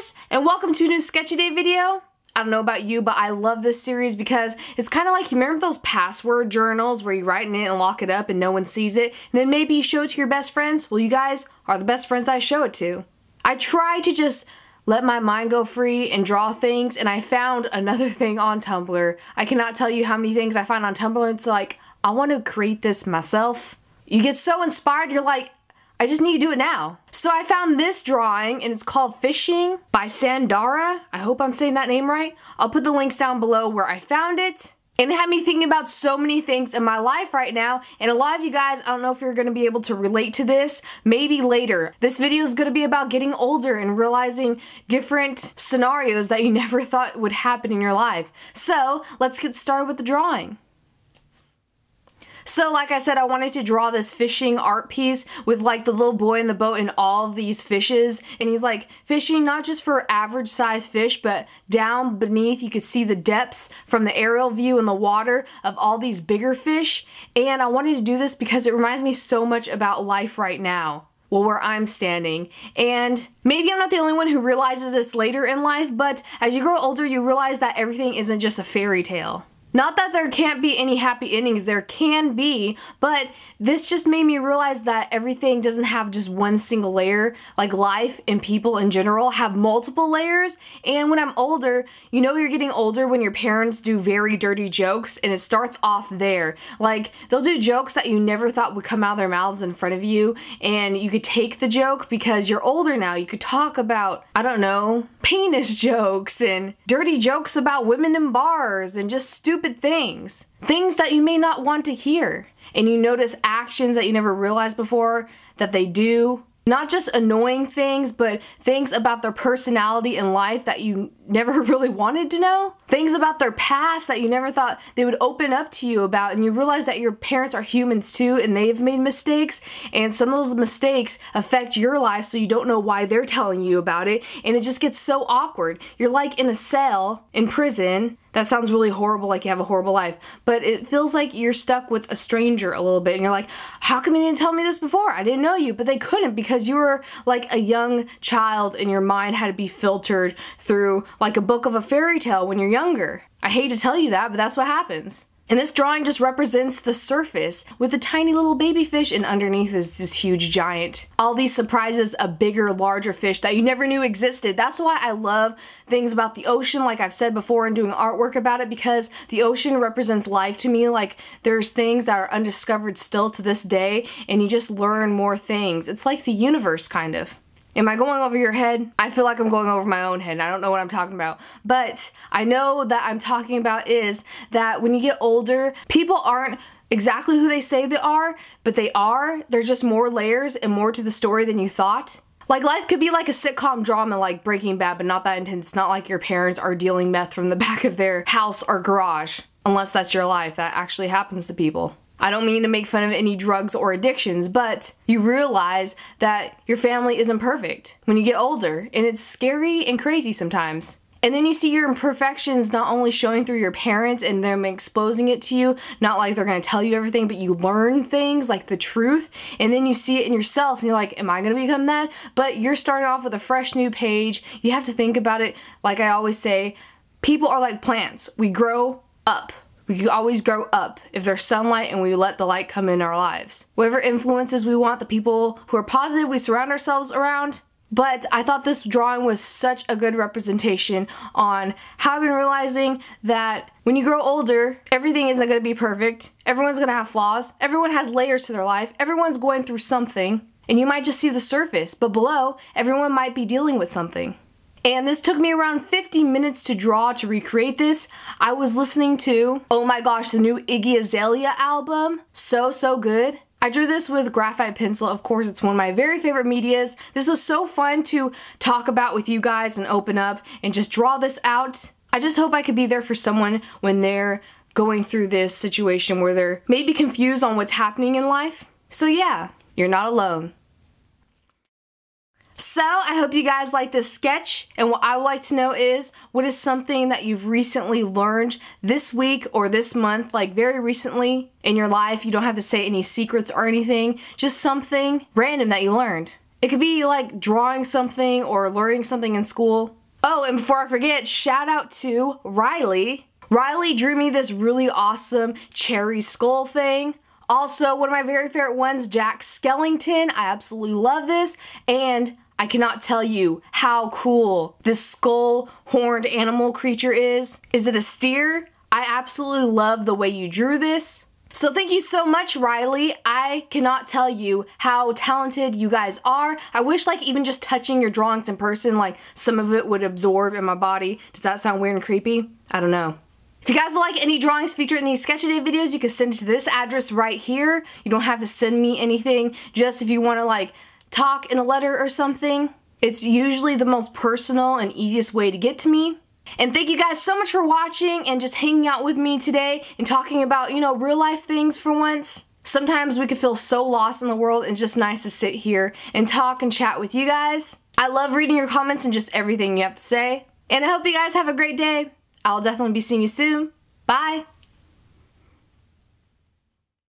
guys, and welcome to a new Sketchy Day video. I don't know about you, but I love this series because it's kind of like, you remember those password journals where you write in it and lock it up and no one sees it, and then maybe you show it to your best friends? Well, you guys are the best friends I show it to. I try to just let my mind go free and draw things, and I found another thing on Tumblr. I cannot tell you how many things I find on Tumblr. It's like, I want to create this myself. You get so inspired, you're like, I just need to do it now. So I found this drawing, and it's called Fishing by Sandara. I hope I'm saying that name right. I'll put the links down below where I found it. And it had me thinking about so many things in my life right now, and a lot of you guys, I don't know if you're gonna be able to relate to this, maybe later. This video is gonna be about getting older and realizing different scenarios that you never thought would happen in your life. So let's get started with the drawing. So like I said, I wanted to draw this fishing art piece with like the little boy in the boat and all of these fishes, and he's like fishing not just for average size fish, but down beneath you could see the depths from the aerial view in the water of all these bigger fish. And I wanted to do this because it reminds me so much about life right now. Well, where I'm standing. And maybe I'm not the only one who realizes this later in life, but as you grow older you realize that everything isn't just a fairy tale. Not that there can't be any happy endings, there can be, but this just made me realize that everything doesn't have just one single layer. Like life and people in general have multiple layers, and when I'm older, you know you're getting older when your parents do very dirty jokes, and it starts off there. Like, they'll do jokes that you never thought would come out of their mouths in front of you, and you could take the joke because you're older now. You could talk about, I don't know, penis jokes and dirty jokes about women in bars and just stupid things. Things that you may not want to hear. And you notice actions that you never realized before that they do. Not just annoying things, but things about their personality in life that you never really wanted to know. Things about their past that you never thought they would open up to you about, and you realize that your parents are humans too and they've made mistakes, and some of those mistakes affect your life so you don't know why they're telling you about it, and it just gets so awkward. You're like in a cell in prison. That sounds really horrible, like you have a horrible life, but it feels like you're stuck with a stranger a little bit, and you're like, how come you didn't tell me this before? I didn't know you. But they couldn't, because you were like a young child and your mind had to be filtered through like a book of a fairy tale when you're younger. I hate to tell you that, but that's what happens. And this drawing just represents the surface with a tiny little baby fish, and underneath is this huge giant. All these surprises of bigger, larger fish that you never knew existed. That's why I love things about the ocean, like I've said before, and doing artwork about it, because the ocean represents life to me. Like, there's things that are undiscovered still to this day, and you just learn more things. It's like the universe, kind of. Am I going over your head? I feel like I'm going over my own head, and I don't know what I'm talking about. But I know that I'm talking about is that when you get older, people aren't exactly who they say they are, but they are. There's just more layers and more to the story than you thought. Like, life could be like a sitcom drama like Breaking Bad, but not that intense. It's not like your parents are dealing meth from the back of their house or garage. Unless that's your life. That actually happens to people. I don't mean to make fun of any drugs or addictions, but you realize that your family isn't perfect when you get older, and it's scary and crazy sometimes. And then you see your imperfections not only showing through your parents and them exposing it to you, not like they're gonna tell you everything, but you learn things like the truth, and then you see it in yourself and you're like, am I gonna become that? But you're starting off with a fresh new page. You have to think about it, like I always say, people are like plants. We grow up. We can always grow up if there's sunlight and we let the light come in our lives. Whatever influences we want, the people who are positive, we surround ourselves around. But I thought this drawing was such a good representation on how I've been realizing that when you grow older, everything isn't going to be perfect. Everyone's going to have flaws. Everyone has layers to their life. Everyone's going through something. And you might just see the surface, but below, everyone might be dealing with something. And this took me around 50 minutes to draw to recreate this. I was listening to, oh my gosh, the new Iggy Azalea album. So good. I drew this with graphite pencil. Of course, it's one of my very favorite medias. This was so fun to talk about with you guys and open up and just draw this out. I just hope I could be there for someone when they're going through this situation where they're maybe confused on what's happening in life. So yeah, you're not alone. So I hope you guys like this sketch, and what I would like to know is, what is something that you've recently learned this week or this month, like very recently in your life? You don't have to say any secrets or anything, just something random that you learned. It could be like drawing something or learning something in school. Oh, and before I forget, shout out to Riley. Riley drew me this really awesome cherry skull thing. Also, one of my very favorite ones, Jack Skellington. I absolutely love this, and I cannot tell you how cool this skull horned animal creature is. Is it a steer? I absolutely love the way you drew this. So thank you so much, Riley. I cannot tell you how talented you guys are. I wish like even just touching your drawings in person, like some of it would absorb in my body. Does that sound weird and creepy? I don't know. If you guys would like any drawings featured in these Sketch A Day videos, you can send it to this address right here. You don't have to send me anything, just if you want to like talk in a letter or something. It's usually the most personal and easiest way to get to me. And thank you guys so much for watching and just hanging out with me today and talking about, you know, real life things for once. Sometimes we can feel so lost in the world, and it's just nice to sit here and talk and chat with you guys. I love reading your comments and just everything you have to say. And I hope you guys have a great day. I'll definitely be seeing you soon. Bye!